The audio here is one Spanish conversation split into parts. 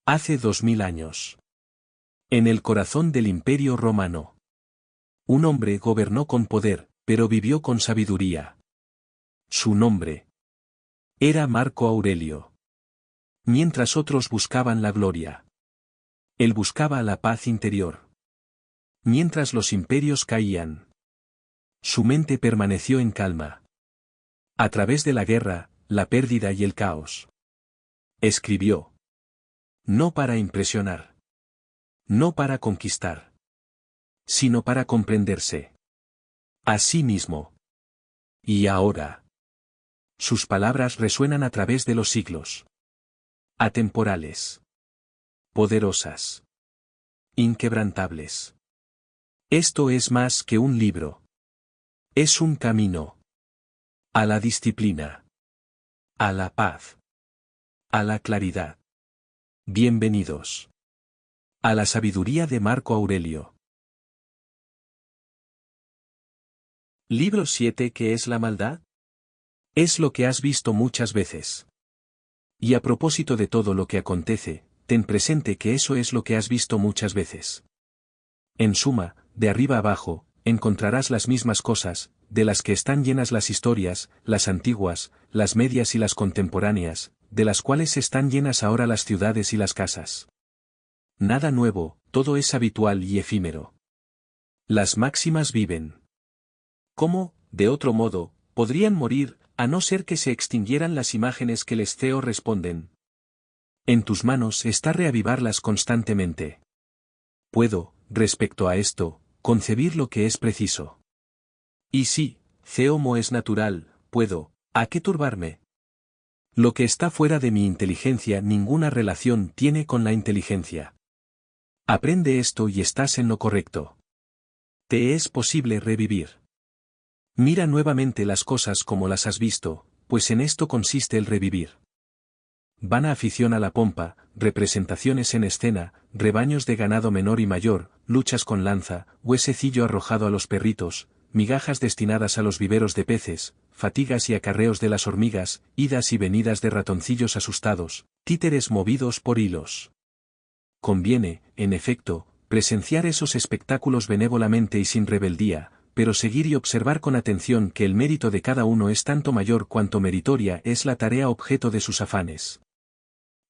Hace 2000 años. En el corazón del Imperio Romano. Un hombre gobernó con poder, pero vivió con sabiduría. Su nombre era Marco Aurelio. Mientras otros buscaban la gloria, él buscaba la paz interior. Mientras los imperios caían, su mente permaneció en calma. A través de la guerra, la pérdida y el caos. Escribió. No para impresionar. No para conquistar. Sino para comprenderse a sí mismo. Y ahora. Sus palabras resuenan a través de los siglos. Atemporales. Poderosas. Inquebrantables. Esto es más que un libro. Es un camino. A la disciplina. A la paz. A la claridad. Bienvenidos. A la sabiduría de Marco Aurelio. Libro 7. ¿Qué es la maldad? Es lo que has visto muchas veces. Y a propósito de todo lo que acontece, ten presente que eso es lo que has visto muchas veces. En suma, de arriba abajo, encontrarás las mismas cosas, de las que están llenas las historias, las antiguas, las medias y las contemporáneas, de las cuales están llenas ahora las ciudades y las casas. Nada nuevo, todo es habitual y efímero. Las máximas viven. ¿Cómo, de otro modo, podrían morir, a no ser que se extinguieran las imágenes que les responden? En tus manos está reavivarlas constantemente. Puedo, respecto a esto, concebir lo que es preciso. Y si, Theomo es natural, puedo, ¿a qué turbarme? Lo que está fuera de mi inteligencia ninguna relación tiene con la inteligencia. Aprende esto y estás en lo correcto. Te es posible revivir. Mira nuevamente las cosas como las has visto, pues en esto consiste el revivir. Vana afición a la pompa, representaciones en escena, rebaños de ganado menor y mayor, luchas con lanza, huesecillo arrojado a los perritos, migajas destinadas a los viveros de peces, fatigas y acarreos de las hormigas, idas y venidas de ratoncillos asustados, títeres movidos por hilos. Conviene, en efecto, presenciar esos espectáculos benévolamente y sin rebeldía, pero seguir y observar con atención que el mérito de cada uno es tanto mayor cuanto meritoria es la tarea objeto de sus afanes.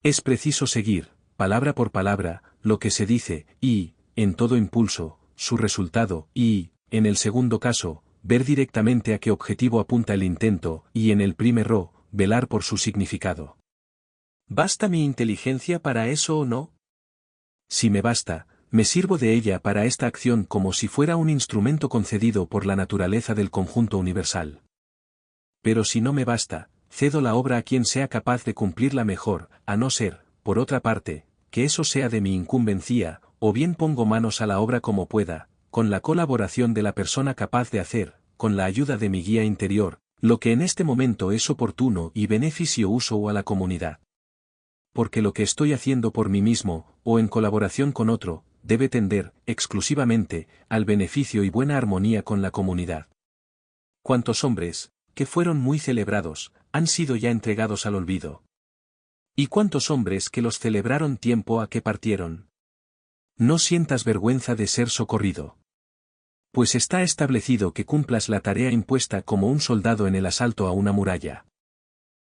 Es preciso seguir, palabra por palabra, lo que se dice, y, en todo impulso, su resultado, y, en el segundo caso, ver directamente a qué objetivo apunta el intento, y en el primero, velar por su significado. ¿Basta mi inteligencia para eso o no? Si me basta, me sirvo de ella para esta acción como si fuera un instrumento concedido por la naturaleza del conjunto universal. Pero si no me basta, cedo la obra a quien sea capaz de cumplirla mejor, a no ser, por otra parte, que eso sea de mi incumbencia, o bien pongo manos a la obra como pueda, con la colaboración de la persona capaz de hacer, con la ayuda de mi guía interior, lo que en este momento es oportuno y beneficio uso a la comunidad. Porque lo que estoy haciendo por mí mismo, o en colaboración con otro, debe tender, exclusivamente, al beneficio y buena armonía con la comunidad. ¿Cuántos hombres, que fueron muy celebrados, han sido ya entregados al olvido? ¿Y cuántos hombres que los celebraron tiempo a que partieron? No sientas vergüenza de ser socorrido. Pues está establecido que cumplas la tarea impuesta como un soldado en el asalto a una muralla.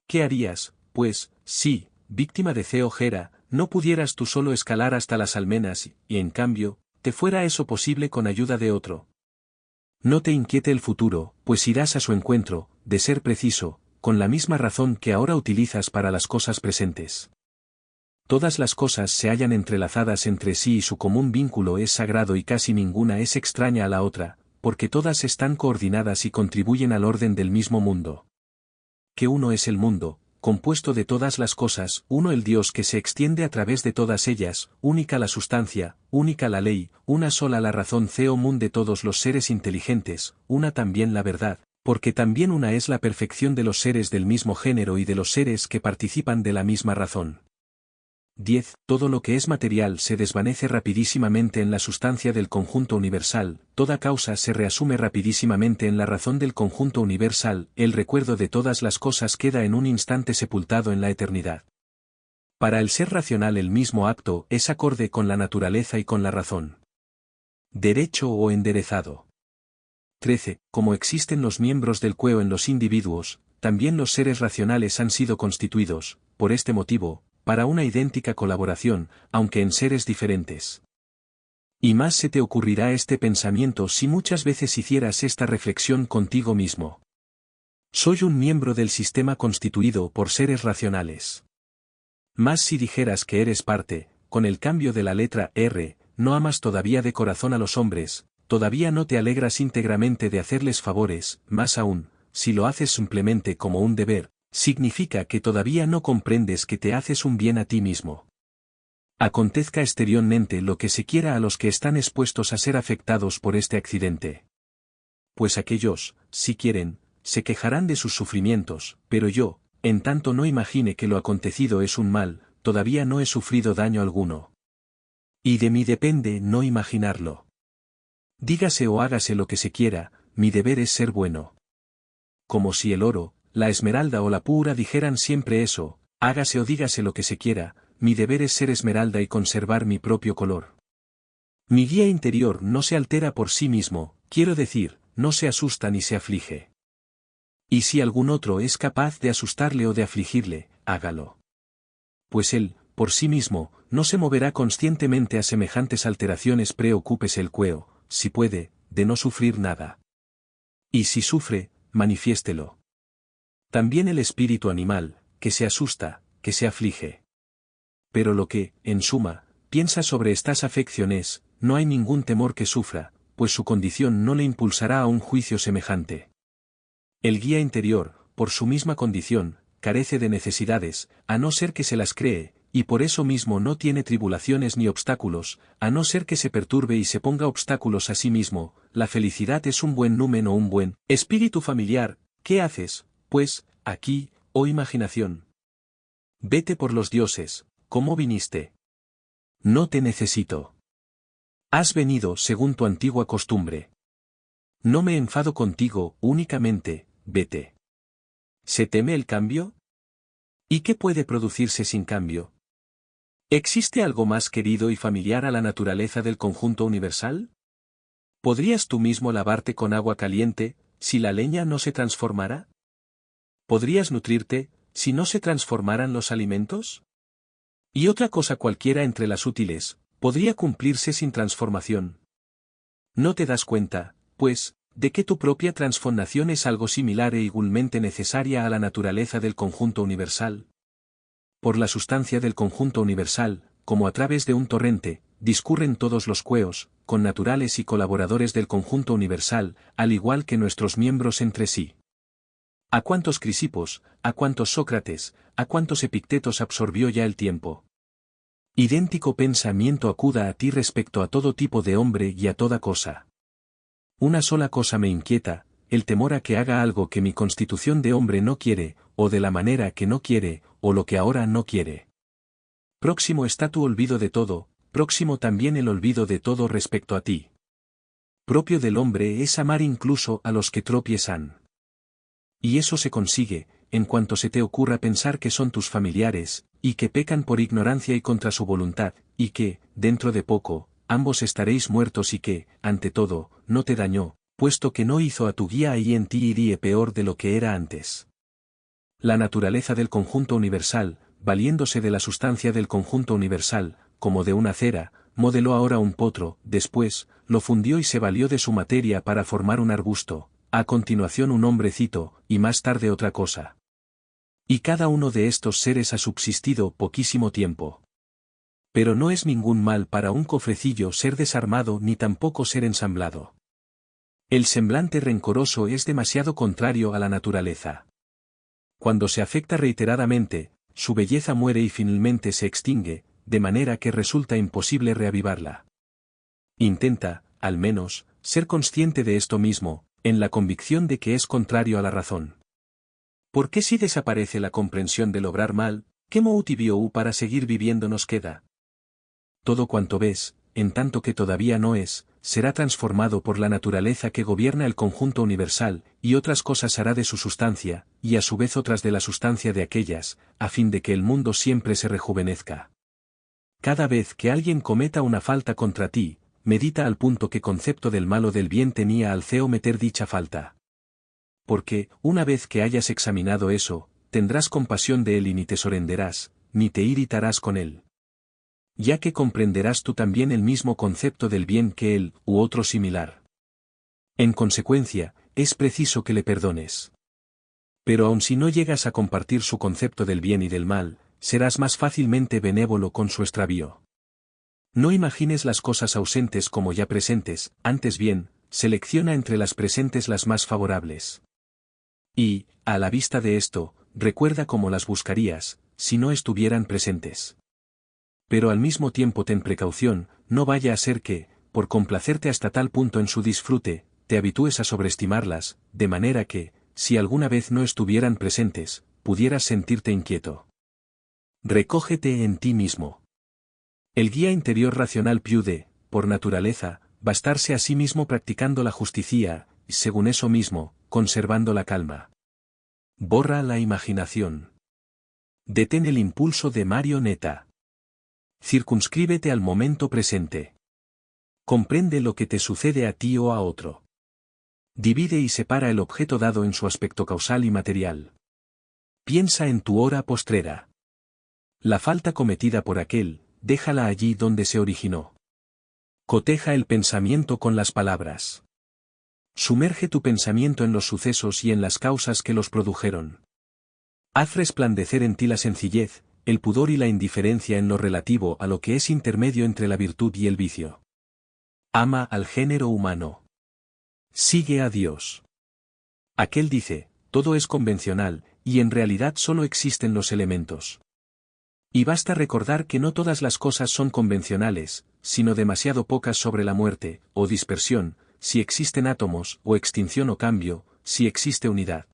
¿Qué harías, pues, si, víctima de Ceo Gera, no pudieras tú solo escalar hasta las almenas y, en cambio, te fuera eso posible con ayuda de otro? No te inquiete el futuro, pues irás a su encuentro, de ser preciso, con la misma razón que ahora utilizas para las cosas presentes. Todas las cosas se hallan entrelazadas entre sí y su común vínculo es sagrado y casi ninguna es extraña a la otra, porque todas están coordinadas y contribuyen al orden del mismo mundo. Que uno es el mundo, compuesto de todas las cosas, uno el Dios que se extiende a través de todas ellas, única la sustancia, única la ley, una sola la razón Theomun de todos los seres inteligentes, una también la verdad, porque también una es la perfección de los seres del mismo género y de los seres que participan de la misma razón. 10. Todo lo que es material se desvanece rapidísimamente en la sustancia del conjunto universal, toda causa se reasume rapidísimamente en la razón del conjunto universal, el recuerdo de todas las cosas queda en un instante sepultado en la eternidad. Para el ser racional el mismo acto es acorde con la naturaleza y con la razón. Derecho o enderezado. 13. Como existen los miembros del cuerpo en los individuos, también los seres racionales han sido constituidos, por este motivo, para una idéntica colaboración, aunque en seres diferentes. Y más se te ocurrirá este pensamiento si muchas veces hicieras esta reflexión contigo mismo. Soy un miembro del sistema constituido por seres racionales. Más si dijeras que eres parte, con el cambio de la letra R, no amas todavía de corazón a los hombres, todavía no te alegras íntegramente de hacerles favores, más aún, si lo haces simplemente como un deber, significa que todavía no comprendes que te haces un bien a ti mismo. Acontezca exteriormente lo que se quiera a los que están expuestos a ser afectados por este accidente. Pues aquellos, si quieren, se quejarán de sus sufrimientos, pero yo, en tanto no imagine que lo acontecido es un mal, todavía no he sufrido daño alguno. Y de mí depende no imaginarlo. Dígase o hágase lo que se quiera, mi deber es ser bueno. Como si el oro, la esmeralda o la pura dijeran siempre eso, hágase o dígase lo que se quiera, mi deber es ser esmeralda y conservar mi propio color. Mi guía interior no se altera por sí mismo, quiero decir, no se asusta ni se aflige. Y si algún otro es capaz de asustarle o de afligirle, hágalo. Pues él, por sí mismo, no se moverá conscientemente a semejantes alteraciones. Preocúpese el cueo, si puede, de no sufrir nada. Y si sufre, manifiéstelo. También el espíritu animal, que se asusta, que se aflige. Pero lo que, en suma, piensa sobre estas afecciones, no hay ningún temor que sufra, pues su condición no le impulsará a un juicio semejante. El guía interior, por su misma condición, carece de necesidades, a no ser que se las cree, y por eso mismo no tiene tribulaciones ni obstáculos, a no ser que se perturbe y se ponga obstáculos a sí mismo. La felicidad es un buen numen o un buen espíritu familiar. ¿Qué haces, pues, aquí, oh imaginación? Vete por los dioses, ¿cómo viniste? No te necesito. Has venido según tu antigua costumbre. No me enfado contigo, únicamente, vete. ¿Se teme el cambio? ¿Y qué puede producirse sin cambio? ¿Existe algo más querido y familiar a la naturaleza del conjunto universal? ¿Podrías tú mismo lavarte con agua caliente, si la leña no se transformara? ¿Podrías nutrirte, si no se transformaran los alimentos? Y otra cosa cualquiera entre las útiles, podría cumplirse sin transformación. ¿No te das cuenta, pues, de que tu propia transformación es algo similar e igualmente necesaria a la naturaleza del conjunto universal? Por la sustancia del conjunto universal, como a través de un torrente, discurren todos los cueos, connaturales y colaboradores del conjunto universal, al igual que nuestros miembros entre sí. ¿A cuántos Crisipos, a cuántos Sócrates, a cuántos Epictetos absorbió ya el tiempo? Idéntico pensamiento acuda a ti respecto a todo tipo de hombre y a toda cosa. Una sola cosa me inquieta, el temor a que haga algo que mi constitución de hombre no quiere, o de la manera que no quiere, o lo que ahora no quiere. Próximo está tu olvido de todo, próximo también el olvido de todo respecto a ti. Propio del hombre es amar incluso a los que tropiezan. Y eso se consigue, en cuanto se te ocurra pensar que son tus familiares, y que pecan por ignorancia y contra su voluntad, y que, dentro de poco, ambos estaréis muertos y que, ante todo, no te dañó, puesto que no hizo a tu guía y en ti iría peor de lo que era antes. La naturaleza del conjunto universal, valiéndose de la sustancia del conjunto universal, como de una cera, modeló ahora un potro, después, lo fundió y se valió de su materia para formar un arbusto, a continuación un hombrecito, y más tarde otra cosa. Y cada uno de estos seres ha subsistido poquísimo tiempo. Pero no es ningún mal para un cofrecillo ser desarmado ni tampoco ser ensamblado. El semblante rencoroso es demasiado contrario a la naturaleza. Cuando se afecta reiteradamente, su belleza muere y finalmente se extingue, de manera que resulta imposible reavivarla. Intenta, al menos, ser consciente de esto mismo, en la convicción de que es contrario a la razón. ¿Por qué si desaparece la comprensión del obrar mal, qué motivo para seguir viviendo nos queda? Todo cuanto ves, en tanto que todavía no es, será transformado por la naturaleza que gobierna el conjunto universal, y otras cosas hará de su sustancia, y a su vez otras de la sustancia de aquellas, a fin de que el mundo siempre se rejuvenezca. Cada vez que alguien cometa una falta contra ti, medita al punto qué concepto del mal o del bien tenía al CEO meter dicha falta. Porque, una vez que hayas examinado eso, tendrás compasión de él y ni te sorprenderás, ni te irritarás con él. Ya que comprenderás tú también el mismo concepto del bien que él, u otro similar. En consecuencia, es preciso que le perdones. Pero aun si no llegas a compartir su concepto del bien y del mal, serás más fácilmente benévolo con su extravío. No imagines las cosas ausentes como ya presentes, antes bien, selecciona entre las presentes las más favorables. Y, a la vista de esto, recuerda cómo las buscarías, si no estuvieran presentes. Pero al mismo tiempo ten precaución, no vaya a ser que, por complacerte hasta tal punto en su disfrute, te habitúes a sobreestimarlas, de manera que, si alguna vez no estuvieran presentes, pudieras sentirte inquieto. Recógete en ti mismo. El guía interior racional puede, por naturaleza, bastarse a sí mismo practicando la justicia, y según eso mismo, conservando la calma. Borra la imaginación. Detén el impulso de marioneta. Circunscríbete al momento presente. Comprende lo que te sucede a ti o a otro. Divide y separa el objeto dado en su aspecto causal y material. Piensa en tu hora postrera. La falta cometida por aquel, déjala allí donde se originó. Coteja el pensamiento con las palabras. Sumerge tu pensamiento en los sucesos y en las causas que los produjeron. Haz resplandecer en ti la sencillez, el pudor y la indiferencia en lo relativo a lo que es intermedio entre la virtud y el vicio. Ama al género humano. Sigue a Dios. Aquel dice, todo es convencional, y en realidad solo existen los elementos. Y basta recordar que no todas las cosas son convencionales, sino demasiado pocas sobre la muerte, o dispersión, si existen átomos, o extinción o cambio, si existe unidad.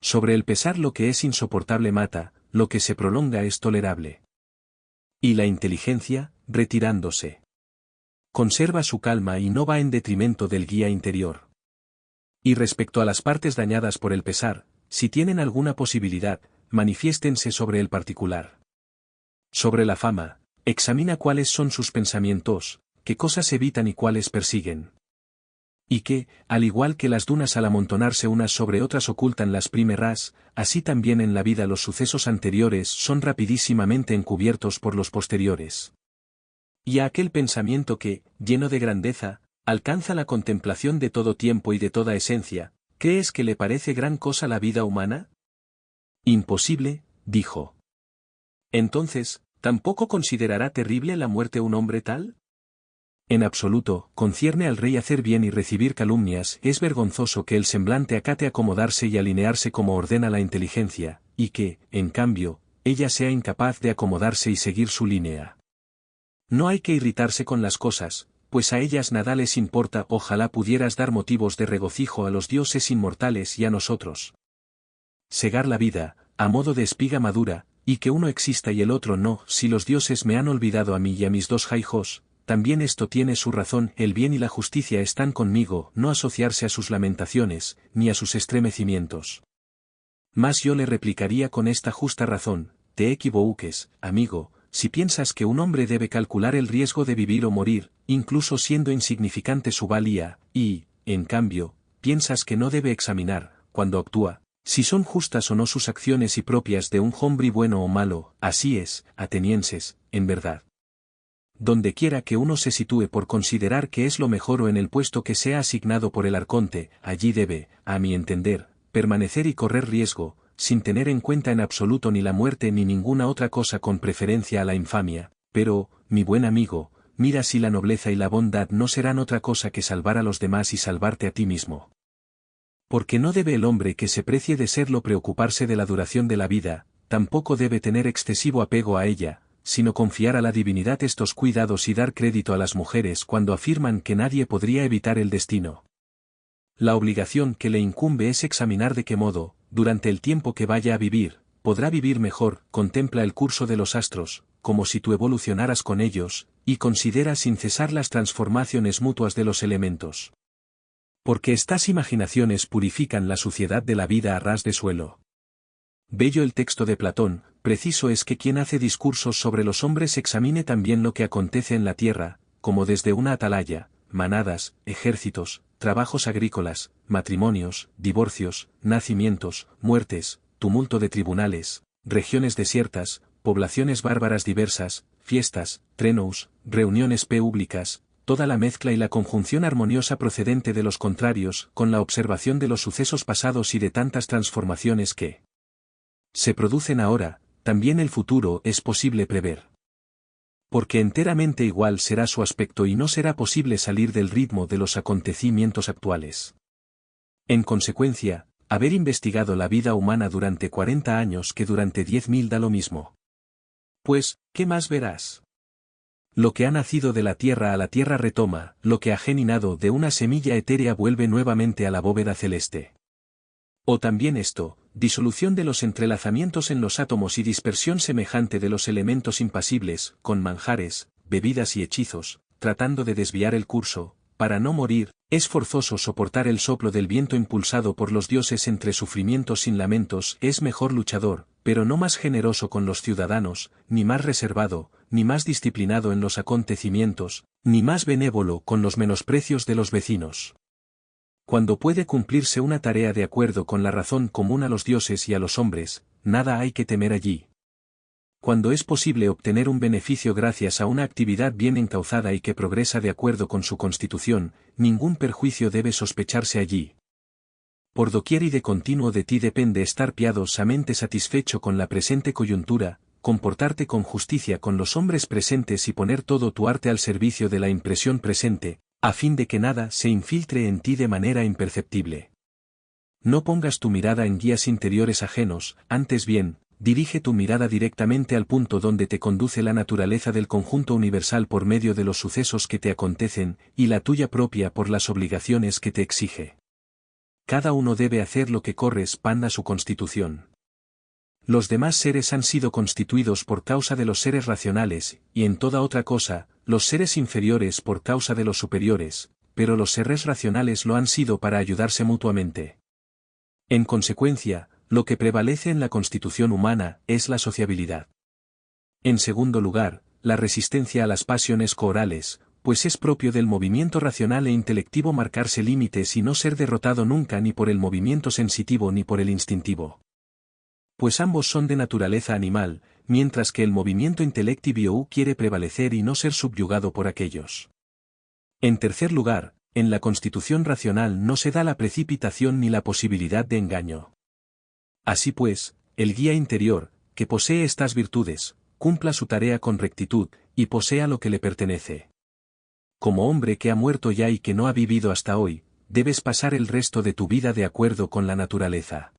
Sobre el pesar lo que es insoportable mata, lo que se prolonga es tolerable. Y la inteligencia, retirándose. Conserva su calma y no va en detrimento del guía interior. Y respecto a las partes dañadas por el pesar, si tienen alguna posibilidad, manifiéstense sobre el particular. Sobre la fama, examina cuáles son sus pensamientos, qué cosas evitan y cuáles persiguen. Y que, al igual que las dunas al amontonarse unas sobre otras ocultan las primeras, así también en la vida los sucesos anteriores son rapidísimamente encubiertos por los posteriores. Y a aquel pensamiento que, lleno de grandeza, alcanza la contemplación de todo tiempo y de toda esencia, ¿crees que le parece gran cosa la vida humana? Imposible, dijo. Entonces, ¿tampoco considerará terrible la muerte un hombre tal? En absoluto, concierne al rey hacer bien y recibir calumnias, es vergonzoso que el semblante acate acomodarse y alinearse como ordena la inteligencia, y que, en cambio, ella sea incapaz de acomodarse y seguir su línea. No hay que irritarse con las cosas, pues a ellas nada les importa. Ojalá pudieras dar motivos de regocijo a los dioses inmortales y a nosotros. Segar la vida, a modo de espiga madura, y que uno exista y el otro no. Si los dioses me han olvidado a mí y a mis dos hijos, también esto tiene su razón. El bien y la justicia están conmigo, no asociarse a sus lamentaciones, ni a sus estremecimientos. Mas yo le replicaría con esta justa razón: te equivoques, amigo, si piensas que un hombre debe calcular el riesgo de vivir o morir, incluso siendo insignificante su valía, y, en cambio, piensas que no debe examinar, cuando actúa, si son justas o no sus acciones y propias de un hombre bueno o malo. Así es, atenienses, en verdad. Donde quiera que uno se sitúe por considerar que es lo mejor o en el puesto que sea asignado por el arconte, allí debe, a mi entender, permanecer y correr riesgo, sin tener en cuenta en absoluto ni la muerte ni ninguna otra cosa con preferencia a la infamia. Pero, mi buen amigo, mira si la nobleza y la bondad no serán otra cosa que salvar a los demás y salvarte a ti mismo. Porque no debe el hombre que se precie de serlo preocuparse de la duración de la vida, tampoco debe tener excesivo apego a ella, sino confiar a la divinidad estos cuidados y dar crédito a las mujeres cuando afirman que nadie podría evitar el destino. La obligación que le incumbe es examinar de qué modo, durante el tiempo que vaya a vivir, podrá vivir mejor. Contempla el curso de los astros, como si tú evolucionaras con ellos, y considera sin cesar las transformaciones mutuas de los elementos. Porque estas imaginaciones purifican la suciedad de la vida a ras de suelo. Bello el texto de Platón, preciso es que quien hace discursos sobre los hombres examine también lo que acontece en la tierra, como desde una atalaya, manadas, ejércitos, trabajos agrícolas, matrimonios, divorcios, nacimientos, muertes, tumulto de tribunales, regiones desiertas, poblaciones bárbaras diversas, fiestas, trenos, reuniones públicas, toda la mezcla y la conjunción armoniosa procedente de los contrarios, con la observación de los sucesos pasados y de tantas transformaciones que se producen ahora, también el futuro es posible prever. Porque enteramente igual será su aspecto y no será posible salir del ritmo de los acontecimientos actuales. En consecuencia, haber investigado la vida humana durante 40 años que durante 10.000 da lo mismo. Pues, ¿qué más verás? Lo que ha nacido de la tierra a la tierra retoma, lo que ha germinado de una semilla etérea vuelve nuevamente a la bóveda celeste. O también esto, disolución de los entrelazamientos en los átomos y dispersión semejante de los elementos impasibles, con manjares, bebidas y hechizos, tratando de desviar el curso, para no morir, es forzoso soportar el soplo del viento impulsado por los dioses entre sufrimientos sin lamentos, es mejor luchador, pero no más generoso con los ciudadanos, ni más reservado, ni más disciplinado en los acontecimientos, ni más benévolo con los menosprecios de los vecinos. Cuando puede cumplirse una tarea de acuerdo con la razón común a los dioses y a los hombres, nada hay que temer allí. Cuando es posible obtener un beneficio gracias a una actividad bien encauzada y que progresa de acuerdo con su constitución, ningún perjuicio debe sospecharse allí. Por doquier y de continuo de ti depende estar piadosamente satisfecho con la presente coyuntura, comportarte con justicia con los hombres presentes y poner todo tu arte al servicio de la impresión presente, a fin de que nada se infiltre en ti de manera imperceptible. No pongas tu mirada en guías interiores ajenos, antes bien, dirige tu mirada directamente al punto donde te conduce la naturaleza del conjunto universal por medio de los sucesos que te acontecen, y la tuya propia por las obligaciones que te exige. Cada uno debe hacer lo que corresponda a su constitución. Los demás seres han sido constituidos por causa de los seres racionales, y en toda otra cosa, los seres inferiores por causa de los superiores, pero los seres racionales lo han sido para ayudarse mutuamente. En consecuencia, lo que prevalece en la constitución humana es la sociabilidad. En segundo lugar, la resistencia a las pasiones corporales, pues es propio del movimiento racional e intelectivo marcarse límites y no ser derrotado nunca ni por el movimiento sensitivo ni por el instintivo. Pues ambos son de naturaleza animal, mientras que el movimiento intelectivo quiere prevalecer y no ser subyugado por aquellos. En tercer lugar, en la constitución racional no se da la precipitación ni la posibilidad de engaño. Así pues, el guía interior, que posee estas virtudes, cumpla su tarea con rectitud, y posea lo que le pertenece. Como hombre que ha muerto ya y que no ha vivido hasta hoy, debes pasar el resto de tu vida de acuerdo con la naturaleza.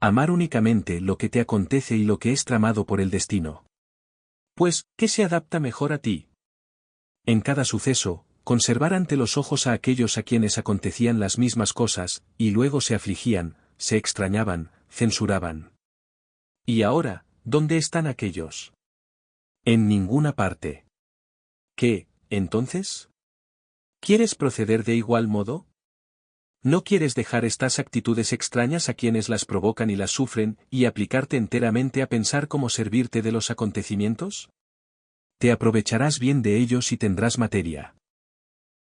Amar únicamente lo que te acontece y lo que es tramado por el destino. Pues, ¿qué se adapta mejor a ti? En cada suceso, conservar ante los ojos a aquellos a quienes acontecían las mismas cosas, y luego se afligían, se extrañaban, censuraban. ¿Y ahora, dónde están aquellos? En ninguna parte. ¿Qué, entonces? ¿Quieres proceder de igual modo? ¿No quieres dejar estas actitudes extrañas a quienes las provocan y las sufren, y aplicarte enteramente a pensar cómo servirte de los acontecimientos? Te aprovecharás bien de ellos y tendrás materia.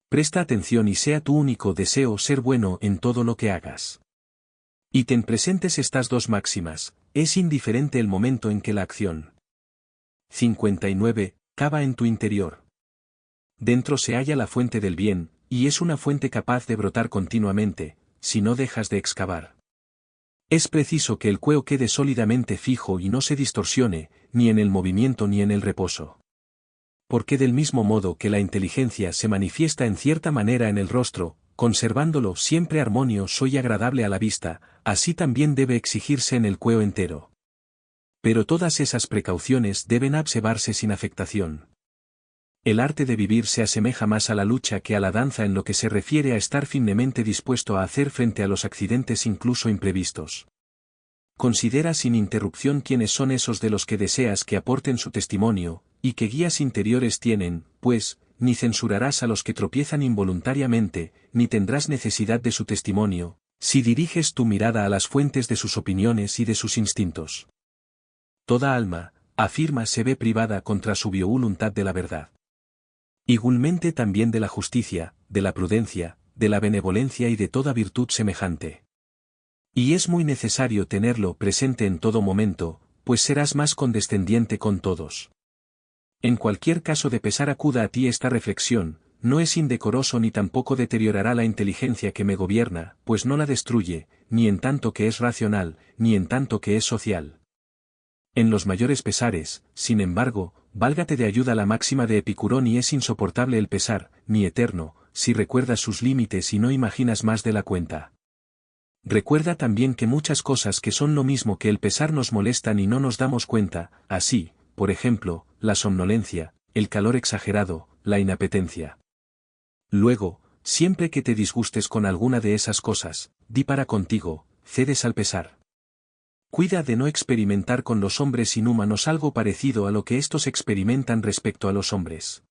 Presta atención y sea tu único deseo ser bueno en todo lo que hagas. Y ten presentes estas dos máximas, es indiferente el momento en que la acción 59, cava en tu interior. Dentro se halla la fuente del bien, y es una fuente capaz de brotar continuamente, si no dejas de excavar. Es preciso que el cueo quede sólidamente fijo y no se distorsione, ni en el movimiento ni en el reposo. Porque del mismo modo que la inteligencia se manifiesta en cierta manera en el rostro, conservándolo siempre armonioso y agradable a la vista, así también debe exigirse en el cueo entero. Pero todas esas precauciones deben observarse sin afectación. El arte de vivir se asemeja más a la lucha que a la danza en lo que se refiere a estar firmemente dispuesto a hacer frente a los accidentes incluso imprevistos. considera sin interrupción quiénes son esos de los que deseas que aporten su testimonio, y qué guías interiores tienen, pues, ni censurarás a los que tropiezan involuntariamente, ni tendrás necesidad de su testimonio, si diriges tu mirada a las fuentes de sus opiniones y de sus instintos. Toda alma, afirma, se ve privada contra su voluntad de la verdad. Igualmente también de la justicia, de la prudencia, de la benevolencia y de toda virtud semejante. Y es muy necesario tenerlo presente en todo momento, pues serás más condescendiente con todos. En cualquier caso de pesar acuda a ti esta reflexión, no es indecoroso ni tampoco deteriorará la inteligencia que me gobierna, pues no la destruye, ni en tanto que es racional, ni en tanto que es social. En los mayores pesares, sin embargo, válgate de ayuda la máxima de Epicuro: ni es insoportable el pesar, ni eterno, si recuerdas sus límites y no imaginas más de la cuenta. Recuerda también que muchas cosas que son lo mismo que el pesar nos molestan y no nos damos cuenta, así, por ejemplo, la somnolencia, el calor exagerado, la inapetencia. Luego, siempre que te disgustes con alguna de esas cosas, di para contigo, cedes al pesar. Cuida de no experimentar con los hombres inhumanos algo parecido a lo que éstos experimentan respecto a los hombres.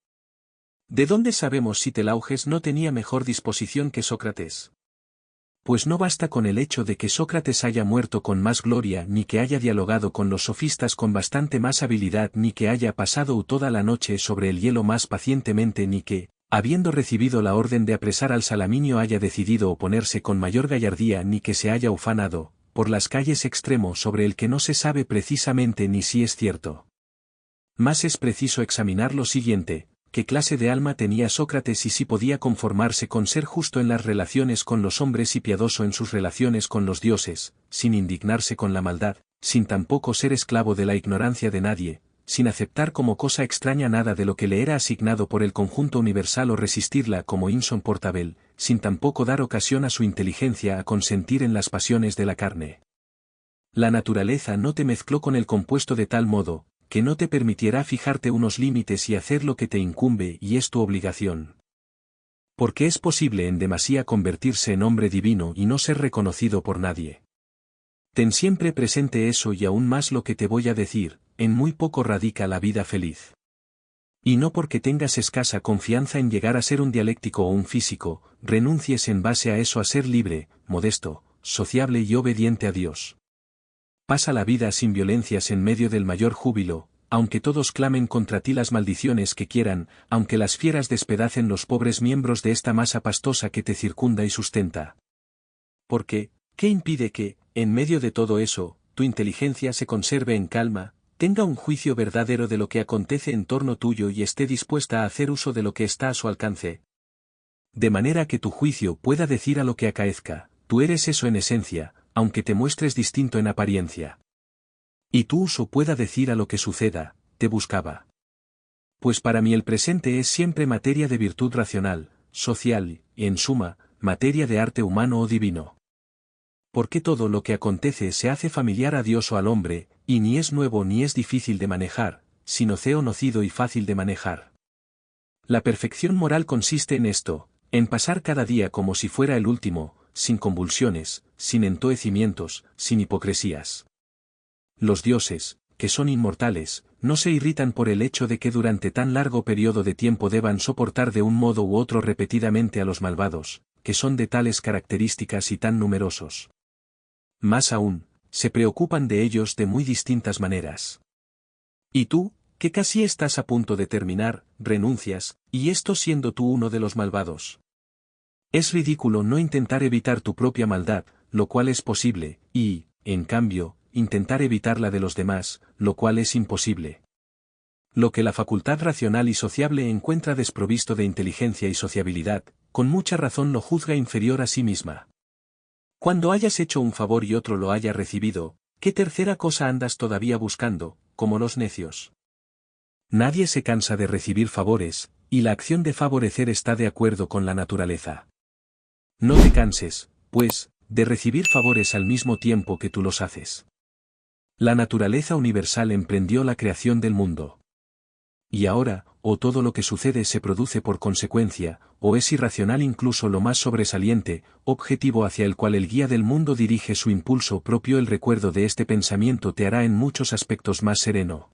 ¿De dónde sabemos si Telauges no tenía mejor disposición que Sócrates? Pues no basta con el hecho de que Sócrates haya muerto con más gloria, ni que haya dialogado con los sofistas con bastante más habilidad, ni que haya pasado toda la noche sobre el hielo más pacientemente, ni que, habiendo recibido la orden de apresar al Salaminio, haya decidido oponerse con mayor gallardía, ni que se haya ufanado, por las calles, extremo sobre el que no se sabe precisamente ni si es cierto. Más es preciso examinar lo siguiente: ¿qué clase de alma tenía Sócrates y si podía conformarse con ser justo en las relaciones con los hombres y piadoso en sus relaciones con los dioses, sin indignarse con la maldad, sin tampoco ser esclavo de la ignorancia de nadie, sin aceptar como cosa extraña nada de lo que le era asignado por el conjunto universal o resistirla como insoportable, sin tampoco dar ocasión a su inteligencia a consentir en las pasiones de la carne? La naturaleza no te mezcló con el compuesto de tal modo, que no te permitirá fijarte unos límites y hacer lo que te incumbe y es tu obligación. Porque es posible en demasía convertirse en hombre divino y no ser reconocido por nadie. Ten siempre presente eso, y aún más lo que te voy a decir: en muy poco radica la vida feliz. Y no porque tengas escasa confianza en llegar a ser un dialéctico o un físico, renuncies en base a eso a ser libre, modesto, sociable y obediente a Dios. Pasa la vida sin violencias en medio del mayor júbilo, aunque todos clamen contra ti las maldiciones que quieran, aunque las fieras despedacen los pobres miembros de esta masa pastosa que te circunda y sustenta. Porque, ¿qué impide que, en medio de todo eso, tu inteligencia se conserve en calma, tenga un juicio verdadero de lo que acontece en torno tuyo y esté dispuesta a hacer uso de lo que está a su alcance? De manera que tu juicio pueda decir a lo que acaezca: tú eres eso en esencia, aunque te muestres distinto en apariencia. Y tu uso pueda decir a lo que suceda: te buscaba. Pues para mí el presente es siempre materia de virtud racional, social, y en suma, materia de arte humano o divino. Porque todo lo que acontece se hace familiar a Dios o al hombre, y ni es nuevo ni es difícil de manejar, sino conocido y fácil de manejar. La perfección moral consiste en esto: en pasar cada día como si fuera el último, sin convulsiones, sin entoecimientos, sin hipocresías. Los dioses, que son inmortales, no se irritan por el hecho de que durante tan largo periodo de tiempo deban soportar de un modo u otro repetidamente a los malvados, que son de tales características y tan numerosos. Más aún, se preocupan de ellos de muy distintas maneras. Y tú, que casi estás a punto de terminar, renuncias, y esto siendo tú uno de los malvados. Es ridículo no intentar evitar tu propia maldad, lo cual es posible, y, en cambio, intentar evitar la de los demás, lo cual es imposible. Lo que la facultad racional y sociable encuentra desprovisto de inteligencia y sociabilidad, con mucha razón lo juzga inferior a sí misma. Cuando hayas hecho un favor y otro lo haya recibido, ¿qué tercera cosa andas todavía buscando, como los necios? Nadie se cansa de recibir favores, y la acción de favorecer está de acuerdo con la naturaleza. No te canses, pues, de recibir favores al mismo tiempo que tú los haces. La naturaleza universal emprendió la creación del mundo. Y ahora, o todo lo que sucede se produce por consecuencia, o es irracional incluso lo más sobresaliente, objetivo hacia el cual el guía del mundo dirige su impulso propio. El recuerdo de este pensamiento te hará en muchos aspectos más sereno,